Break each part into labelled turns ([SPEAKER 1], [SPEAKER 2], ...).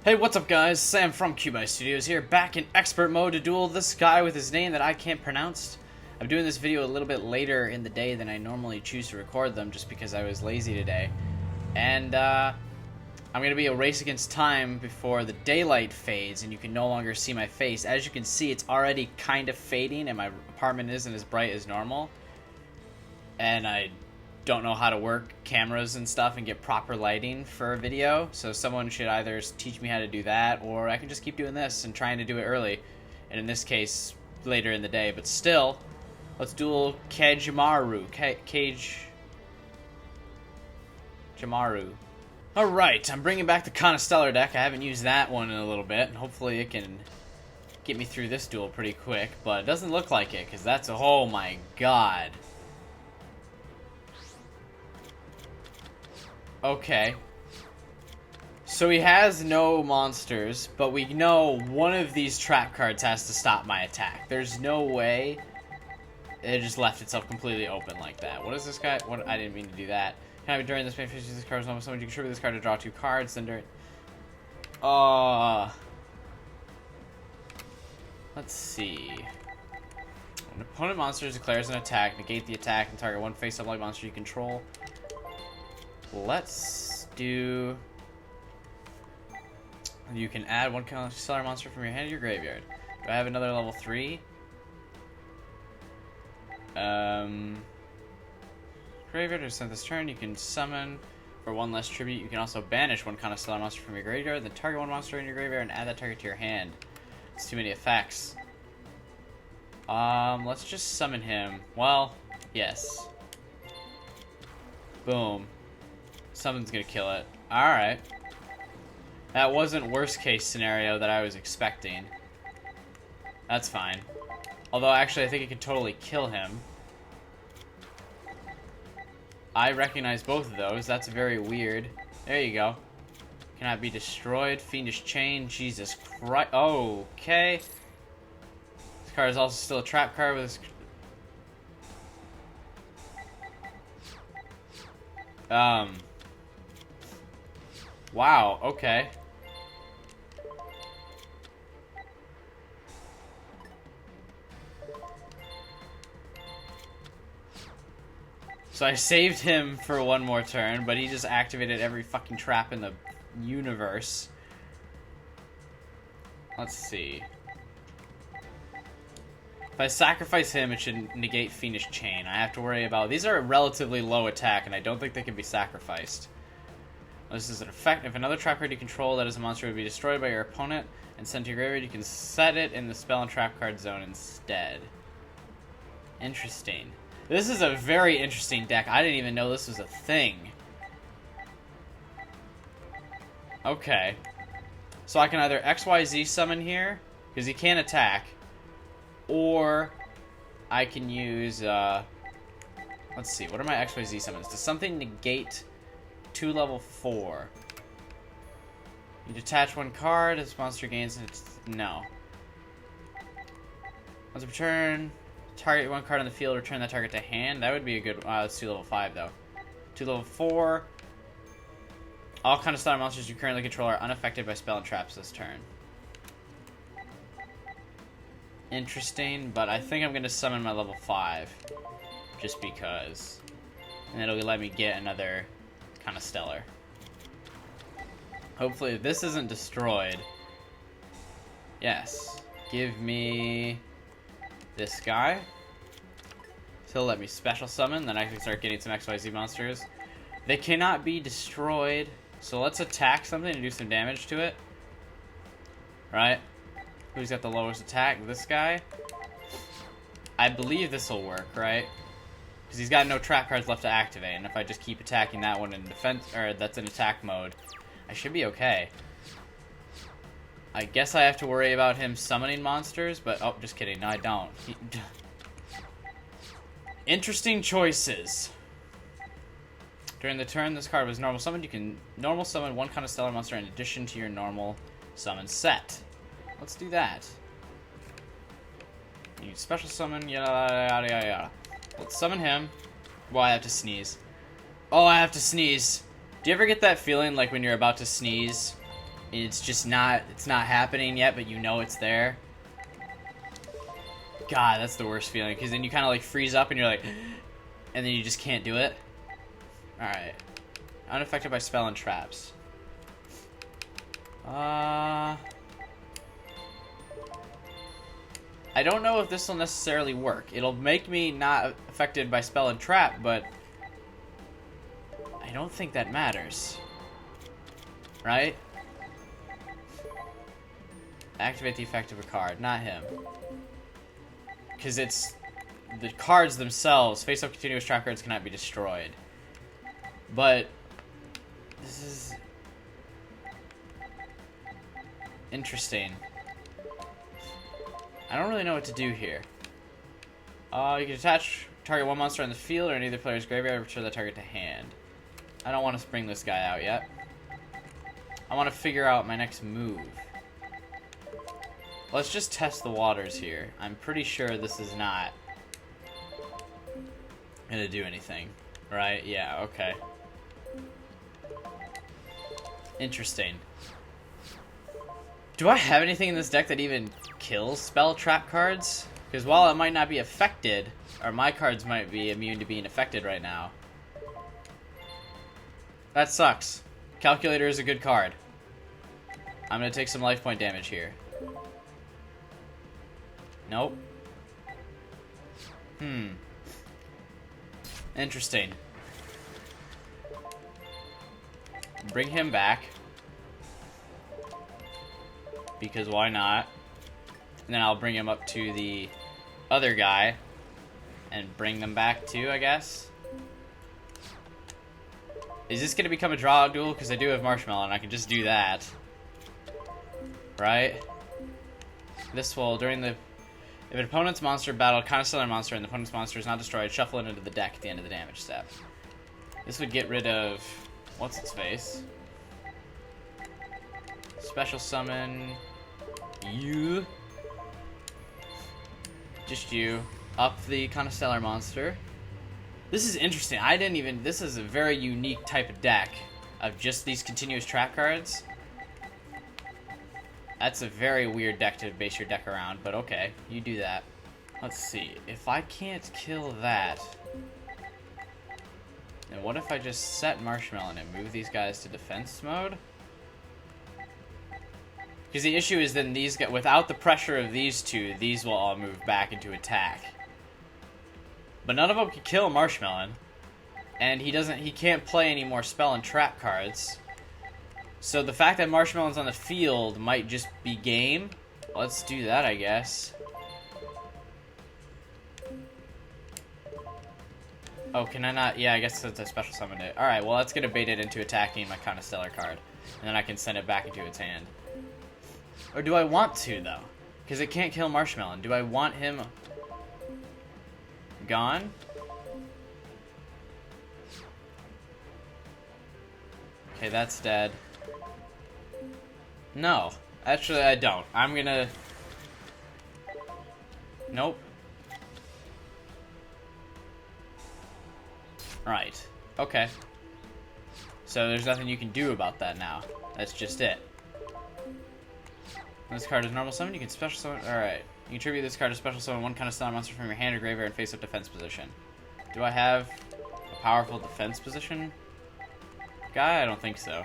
[SPEAKER 1] Hey, what's up guys? Sam from Cubi Studios here, back in expert mode to duel this guy with his name that I can't pronounce. I'm doing this video a little bit later in the day than I normally choose to record them, just because I was lazy today. And, I'm gonna be a race against time before the daylight fades and you can no longer see my face. As you can see, it's already kind of fading and my apartment isn't as bright as normal. And I don't know how to work cameras and stuff and get proper lighting for a video, so someone should either teach me how to do that, or I can just keep doing this and trying to do it early, and in this case later in the day. But still, let's duel Kagemaru. Kagemaru. Alright, I'm bringing back the Constellar deck. I haven't used that one in a little bit, and hopefully it can get me through this duel pretty quick, but it doesn't look like it, because that's a, oh my god. Okay. So he has no monsters, but we know one of these trap cards has to stop my attack. There's no way it just left itself completely open like that. What is this guy? What? I didn't mean to do that. Can I be during this main phase? This card is almost someone you contribute this card to draw 2 cards. Then during. Let's see. When an opponent monster declares an attack, negate the attack and target one face-up like monster you control. Let's do... You can add one stellar monster from your hand to your graveyard. Do I have another level 3? Graveyard is sent this turn. You can summon for 1 less tribute. You can also banish one stellar monster from your graveyard, then target one monster in your graveyard and add that target to your hand. It's too many effects. Let's just summon him. Well, yes. Boom. Something's gonna kill it. Alright. That wasn't worst case scenario that I was expecting. That's fine. Although, actually, I think it could totally kill him. I recognize both of those. That's very weird. There you go. Cannot be destroyed. Fiendish Chain. Jesus Christ. Oh, okay. This card is also still a trap card with this... Wow, okay. So I saved him for one more turn, but he just activated every fucking trap in the universe. Let's see. If I sacrifice him, it should negate Fiendish Chain. I have to worry about... These are relatively low attack, and I don't think they can be sacrificed. This is an effect. If another trap card you control that is a monster would be destroyed by your opponent and sent to your graveyard, you can set it in the spell and trap card zone instead. Interesting. This is a very interesting deck. I didn't even know this was a thing. Okay. So I can either XYZ summon here, because he can't attack, or I can use, let's see, what are my XYZ summons? Does something negate 2 level 4? You detach 1 card, this monster gains no. Once per turn, target 1 card on the field, return that target to hand. That would be a good, it's 2 level 5 though. 2 level 4. All stellar monsters you currently control are unaffected by spell and traps this turn. Interesting, but I think I'm going to summon my level 5. Just because. And it'll let me get another stellar. Hopefully this isn't destroyed. Yes. Give me this guy. So he'll let me special summon, then I can start getting some XYZ monsters. They cannot be destroyed, so let's attack something and do some damage to it. Right? Who's got the lowest attack? This guy? I believe this will work, right? Because he's got no trap cards left to activate, and if I just keep attacking that one in defense, or that's in attack mode, I should be okay. I guess I have to worry about him summoning monsters, but oh, just kidding. No, I don't. Interesting choices. During the turn this card was normal summoned, you can normal summon 1 stellar monster in addition to your normal summon set. Let's do that. You can special summon, yada yada yada yada. Let's summon him. Well, I have to sneeze. Oh, I have to sneeze. Do you ever get that feeling like when you're about to sneeze It's just not, it's not happening yet, but you know it's there. God, that's the worst feeling, because then you kind of like freeze up and you're like, and then you just can't do it. Alright. Unaffected by spell and traps. I don't know if this will necessarily work. It'll make me not affected by spell and trap, but I don't think that matters. Right? Activate the effect of a card, not him. Because it's the cards themselves. Face-up continuous trap cards cannot be destroyed. But this is interesting. I don't really know what to do here. You can attach target one monster on the field or in either player's graveyard, return the target to hand. I don't want to bring this guy out yet. I want to figure out my next move. Let's just test the waters here. I'm pretty sure this is not gonna do anything, right? Yeah, okay. Interesting. Do I have anything in this deck that even kills spell trap cards? Because while it might not be affected, or my cards might be immune to being affected right now. That sucks. Calculator is a good card. I'm gonna take some life point damage here. Nope. Interesting. Bring him back. Because why not? And then I'll bring him up to the other guy. And bring them back too, I guess. Is this going to become a draw duel? Because I do have Marshmallow and I can just do that. Right? This will, during the... If an opponent's monster battled a Constellar monster and the opponent's monster is not destroyed, shuffle it into the deck at the end of the damage step. This would get rid of... What's its face? Special summon... You. Just you. Up the Constellar monster. This is interesting. I didn't even... This is a very unique type of deck of just these continuous trap cards. That's a very weird deck to base your deck around, but okay, you do that. Let's see. If I can't kill that, then what if I just set Marshmallow and move these guys to defense mode? Because the issue is then these guys, without the pressure of these two, these will all move back into attack. But none of them can kill Marshmallow, and he can't play any more spell and trap cards. So the fact that Marshmallow's on the field might just be game. Let's do that, I guess. Oh, can I not? Yeah, I guess it's a special summon it. Alright, well that's going to bait it into attacking my Constellar card. And then I can send it back into its hand. Or do I want to, though? Because it can't kill Marshmallow. Do I want him gone? Okay, that's dead. No, actually I don't. I'm gonna... Nope. Right. Okay. So there's nothing you can do about that now. That's just it. When this card is normal summon, you can special summon... Alright. You contribute this card to special summon one kind of style monster from your hand or graveyard and face up defense position. Do I have a powerful defense position guy? I don't think so.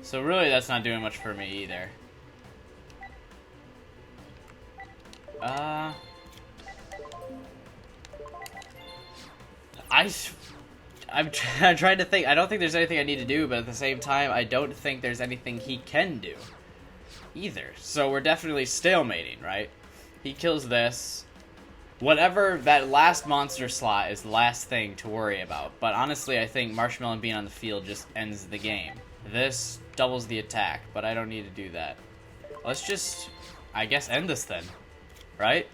[SPEAKER 1] So really, that's not doing much for me either. I'm trying to think. I don't think there's anything I need to do, but at the same time, I don't think there's anything he can do either. So we're definitely stalemating, right? He kills this. Whatever, that last monster slot is the last thing to worry about. But honestly, I think Marshmallow being on the field just ends the game. This doubles the attack, but I don't need to do that. Let's just, I guess, end this then, right?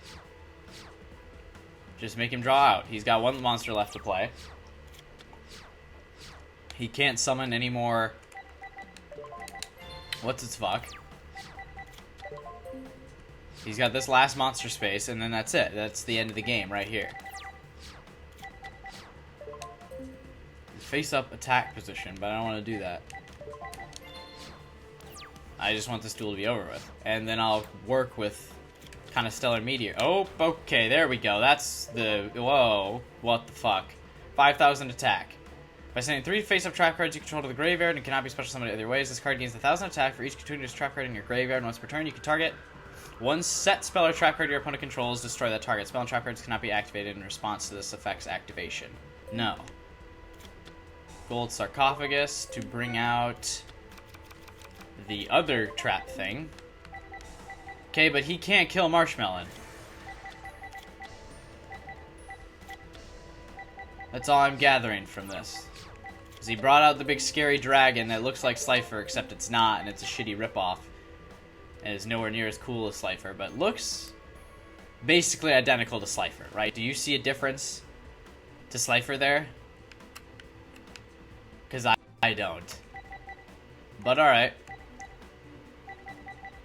[SPEAKER 1] Just make him draw out. He's got one monster left to play. He can't summon any more... What's its fuck? He's got this last monster space, and then that's it. That's the end of the game right here. Face up attack position, but I don't want to do that. I just want this duel to be over with. And then I'll work with kind of Stellar Meteor. Oh, okay, there we go. That's the... Whoa, what the fuck. 5,000 attack. By sending 3 face-up trap cards you control to the graveyard and cannot be special summoned other ways, this card gains 1,000 attack for each continuous trap card in your graveyard. Once per turn, you can target one set spell or trap card your opponent controls, destroy that target. Spell and trap cards cannot be activated in response to this effect's activation. No. Gold Sarcophagus to bring out the other trap thing. Okay, but he can't kill Marshmallow. That's all I'm gathering from this. Because he brought out the big scary dragon that looks like Slifer, except it's not, and it's a shitty ripoff. And is nowhere near as cool as Slifer, but looks basically identical to Slifer, right? Do you see a difference to Slifer there? Because I don't. But alright.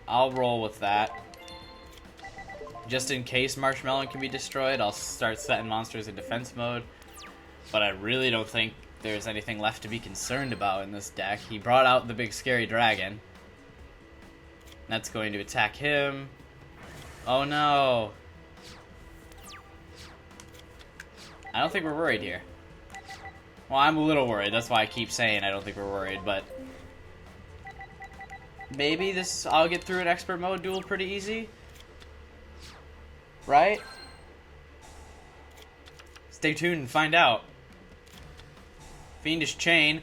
[SPEAKER 1] I'll roll with that. Just in case Marshmallow can be destroyed, I'll start setting monsters in defense mode. But I really don't think there's anything left to be concerned about in this deck. He brought out the big scary dragon. That's going to attack him. Oh no. I don't think we're worried here. Well, I'm a little worried. That's why I keep saying I don't think we're worried, but... Maybe I'll get through an expert mode duel pretty easy. Right? Stay tuned and find out. Fiendish Chain.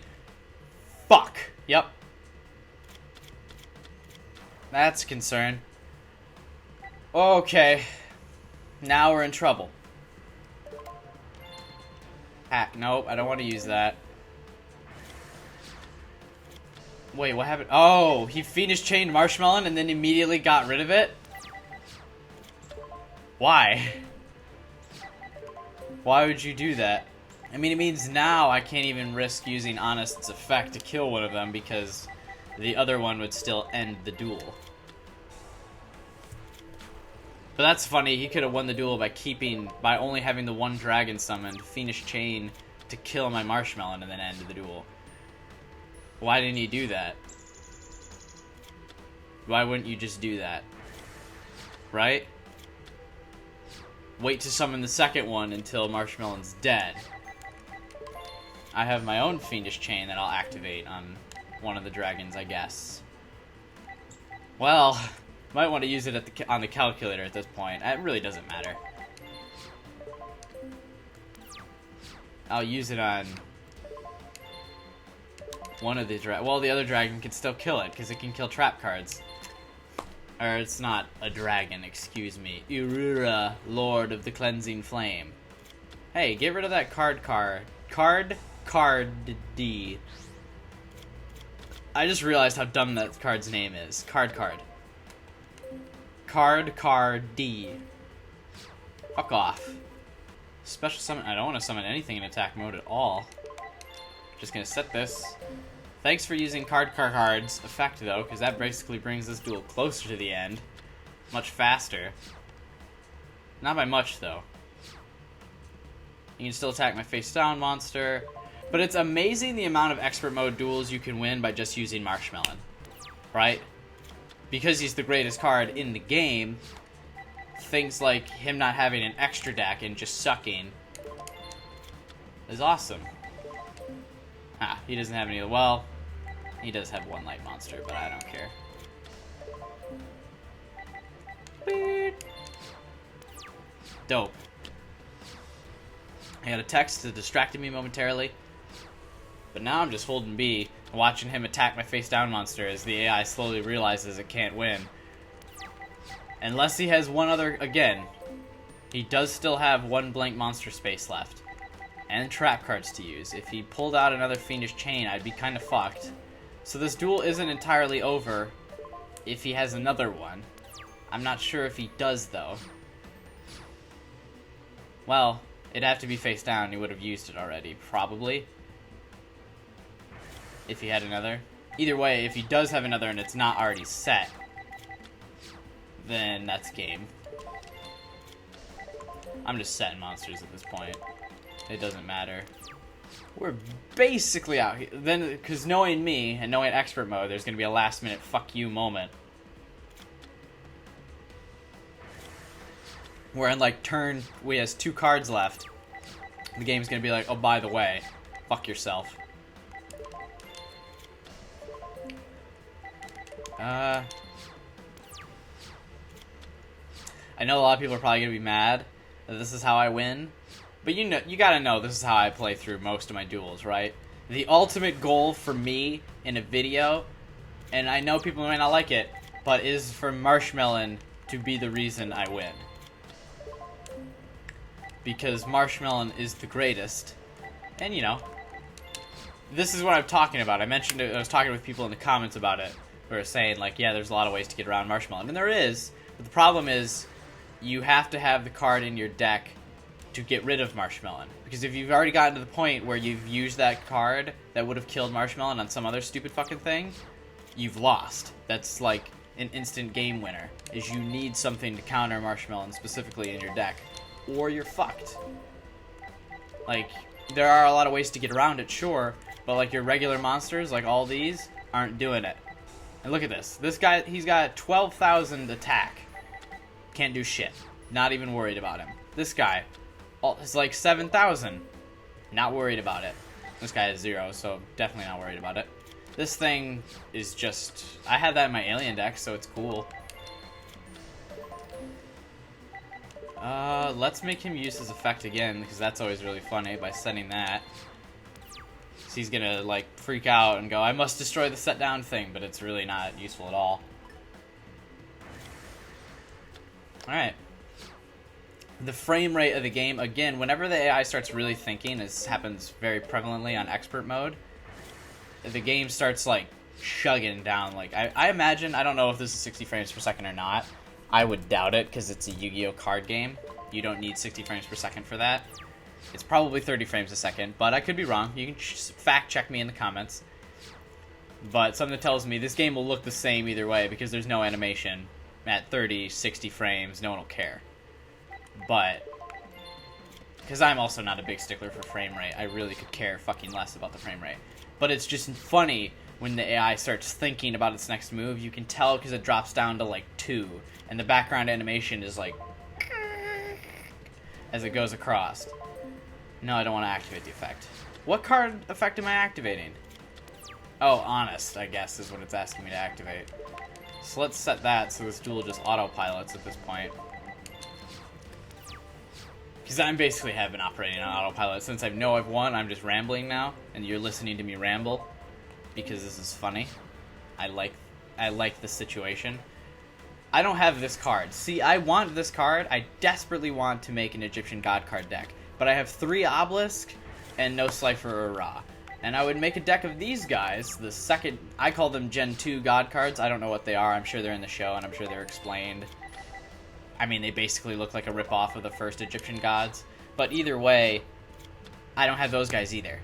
[SPEAKER 1] Fuck. Yep. That's a concern. Okay. Now we're in trouble. Hack. Nope, I don't want to use that. Wait, what happened? Oh, he Fiendish Chained Marshmallow and then immediately got rid of it? Why? Why would you do that? I mean, it means now I can't even risk using Honest's effect to kill one of them because the other one would still end the duel. But that's funny, he could have won the duel by only having the one dragon summoned, Fiendish Chain, to kill my Marshmallow and then end the duel. Why didn't he do that? Why wouldn't you just do that? Right? Wait to summon the second one until Marshmallow's dead. I have my own Fiendish Chain that I'll activate on one of the dragons, I guess. Well, might want to use it on the calculator at this point. It really doesn't matter. I'll use it on one of the well, the other dragon can still kill it because it can kill trap cards. Or it's not a dragon, excuse me. Urura, Lord of the Cleansing Flame. Hey, get rid of that card D. I just realized how dumb that card's name is. Card. D. Fuck off. Special summon. I don't want to summon anything in attack mode at all. Just gonna set this. Thanks for using card's effect though, because that basically brings this duel closer to the end. Much faster. Not by much though. You can still attack my face down monster. But it's amazing the amount of expert mode duels you can win by just using Marshmallow. Right? Because he's the greatest card in the game, things like him not having an extra deck and just sucking is awesome. Ah, he doesn't have any. Well, he does have one light monster, but I don't care. Beep. Dope. I got a text that distracted me momentarily, but now I'm just holding B, watching him attack my face down monster as the AI slowly realizes it can't win. Unless he has one other, again, he does still have one blank monster space left. And trap cards to use. If he pulled out another Fiendish Chain, I'd be kind of fucked. So this duel isn't entirely over if he has another one. I'm not sure if he does, though. Well, it'd have to be face down. He would have used it already, probably. If he had another. Either way, if he does have another and it's not already set, then that's game. I'm just setting monsters at this point. It doesn't matter. We're basically out here. Then, because knowing me and knowing expert mode, there's going to be a last-minute fuck you moment. Where in, like, turn, we has 2 cards left. The game's going to be like, oh, by the way, fuck yourself. I know a lot of people are probably going to be mad that this is how I win. But you know, you gotta know this is how I play through most of my duels, right? The ultimate goal for me in a video, and I know people might not like it, but is for Marshmallow to be the reason I win. Because Marshmallow is the greatest. And, you know, this is what I'm talking about. I mentioned it, I was talking with people in the comments about it, who were saying, like, yeah, there's a lot of ways to get around Marshmallow. And there is, but the problem is, you have to have the card in your deck to get rid of Marshmallow. Because if you've already gotten to the point where you've used that card that would have killed Marshmallow on some other stupid fucking thing, you've lost. That's like an instant game winner, is you need something to counter Marshmallow specifically in your deck, or you're fucked. Like, there are a lot of ways to get around it, sure, but like your regular monsters, like all these, aren't doing it. And look at this. This guy, he's got 12,000 attack. Can't do shit. Not even worried about him. This guy, it's like 7,000. Not worried about it. This guy is 0, so definitely not worried about it. This thing is just... I had that in my alien deck, so it's cool. Let's make him use his effect again, because that's always really funny by sending that. So he's gonna, like, freak out and go, I must destroy the set down thing, but it's really not useful at all. Alright. The frame rate of the game, again, whenever the AI starts really thinking, this happens very prevalently on expert mode, the game starts, like, chugging down. Like, I imagine, I don't know if this is 60 frames per second or not. I would doubt it, because it's a Yu-Gi-Oh card game. You don't need 60 frames per second for that. It's probably 30 frames a second, but I could be wrong. You can fact check me in the comments. But something tells me this game will look the same either way, because there's no animation. At 30, 60 frames, no one will care. But, because I'm also not a big stickler for frame rate, I really could care fucking less about the frame rate. But it's just funny when the AI starts thinking about its next move. You can tell because it drops down to like 2, and the background animation is like as it goes across. No, I don't want to activate the effect. What card effect am I activating? Oh, Honest, I guess, is what it's asking me to activate. So let's set that so this duel just autopilots at this point. Because I'm basically have been operating on autopilot. Since I know I've won, I'm just rambling now, and you're listening to me ramble. Because this is funny. I like the situation. I don't have this card. See, I want this card. I desperately want to make an Egyptian God card deck. But I have 3 Obelisk and no Slifer or Ra. And I would make a deck of these guys, the second... I call them Gen 2 God cards. I don't know what they are. I'm sure they're in the show, and I'm sure they're explained. I mean, they basically look like a ripoff of the first Egyptian gods. But either way, I don't have those guys either.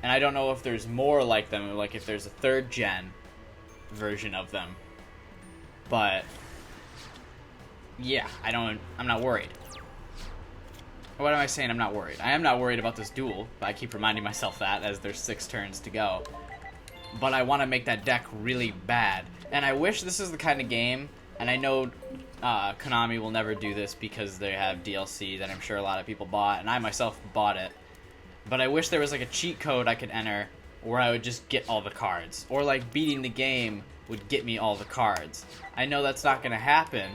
[SPEAKER 1] And I don't know if there's more like them, like if there's a 3rd gen version of them. But, yeah, I'm not worried. What am I saying? I'm not worried. I am not worried about this duel, but I keep reminding myself that as there's 6 turns to go. But I want to make that deck really bad. And I wish this is the kind of game, and I know Konami will never do this because they have DLC that I'm sure a lot of people bought, and I myself bought it. But I wish there was like a cheat code I could enter where I would just get all the cards. Or like beating the game would get me all the cards. I know that's not going to happen,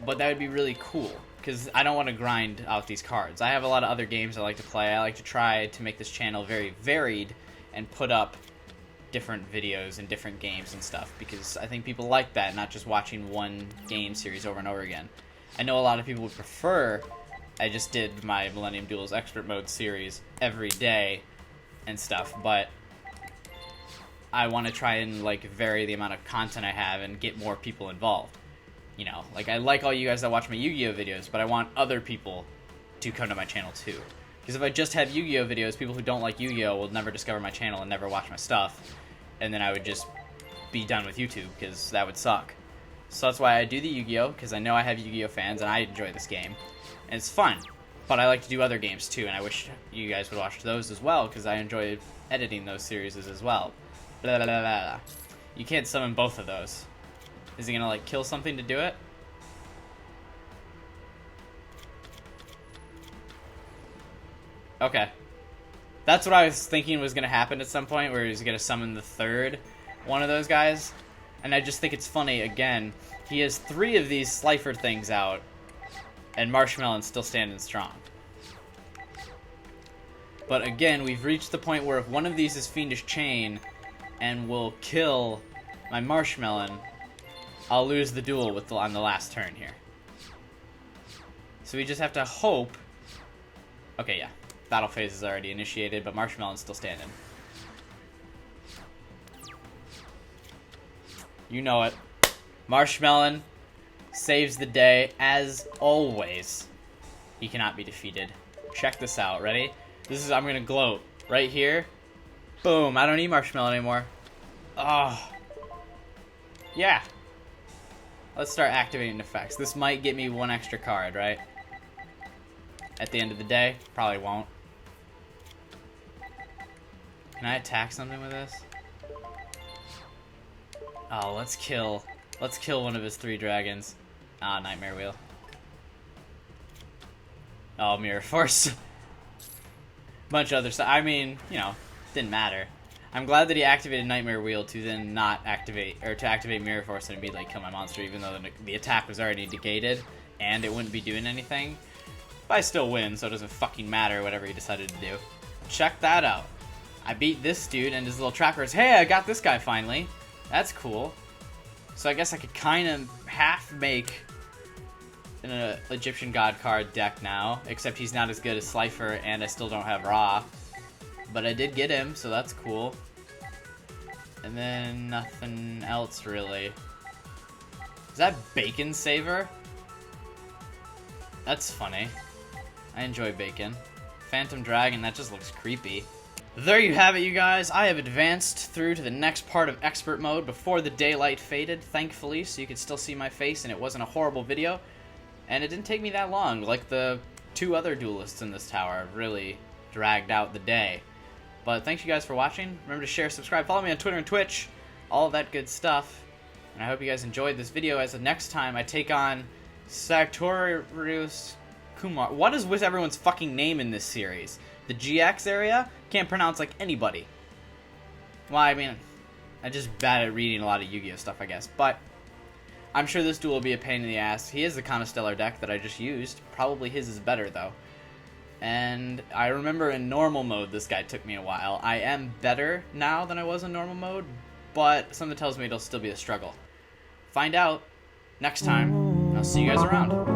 [SPEAKER 1] but that would be really cool. Because I don't want to grind out these cards. I have a lot of other games I like to play. I like to try to make this channel very varied and put up different videos and different games and stuff. Because I think people like that, not just watching one game series over and over again. I know a lot of people would prefer... I just did my Millennium Duels Expert Mode series every day and stuff, but I want to try and like vary the amount of content I have and get more people involved. You know, like I like all you guys that watch my Yu-Gi-Oh videos, but I want other people to come to my channel too. Because if I just have Yu-Gi-Oh videos, people who don't like Yu-Gi-Oh will never discover my channel and never watch my stuff, and then I would just be done with YouTube, because that would suck. So that's why I do the Yu-Gi-Oh, because I know I have Yu-Gi-Oh fans and I enjoy this game. And it's fun. But I like to do other games too, and I wish you guys would watch those as well, because I enjoy editing those series as well. Blah, blah, blah, blah. You can't summon both of those. Is he gonna, like, kill something to do it? Okay. That's what I was thinking was gonna happen at some point, where he's gonna summon the third one of those guys. And I just think it's funny, again, he has 3 of these Slifer things out, and Marshmallow's still standing strong. But again, we've reached the point where if one of these is Fiendish Chain and will kill my Marshmallow, I'll lose the duel with on the last turn here. So we just have to hope. Okay, yeah. Battle phase is already initiated, but Marshmallow's still standing. You know it. Marshmallow saves the day, as always. He cannot be defeated. Check this out. Ready? This is, I'm gonna gloat. Right here. Boom. I don't need Marshmallow anymore. Oh. Yeah. Let's start activating effects. This might get me 1 extra card, right? At the end of the day. Probably won't. Can I attack something with this? Oh, let's kill one of his 3 dragons. Ah, Nightmare Wheel. Oh, Mirror Force. Bunch of other stuff. I mean, you know, didn't matter. I'm glad that he activated Nightmare Wheel to then not activate, or to activate Mirror Force and immediately kill my monster, even though the attack was already negated and it wouldn't be doing anything. But I still win, so it doesn't fucking matter whatever he decided to do. Check that out. I beat this dude, and his little tracker is, hey, I got this guy finally. That's cool. So I guess I could kind of half make an Egyptian God card deck now, except he's not as good as Slifer, and I still don't have Ra. But I did get him, so that's cool. And then nothing else, really. Is that Bacon Saver? That's funny. I enjoy bacon. Phantom Dragon, that just looks creepy. There you have it, you guys. I have advanced through to the next part of expert mode before the daylight faded, thankfully, so you could still see my face and it wasn't a horrible video. And it didn't take me that long, like the 2 other duelists in this tower really dragged out the day. But thanks you guys for watching. Remember to share, subscribe, follow me on Twitter and Twitch, all that good stuff. And I hope you guys enjoyed this video, as the next time I take on Sartorius Kumar. What is with everyone's fucking name in this series? The GX area? Can't pronounce like anybody. Well, I mean, I'm just bad at reading a lot of Yu-Gi-Oh stuff, I guess. But I'm sure this duel will be a pain in the ass. He is the Constellar deck that I just used. Probably his is better, though. And I remember in normal mode, this guy took me a while. I am better now than I was in normal mode, but something tells me it'll still be a struggle. Find out next time, and I'll see you guys around.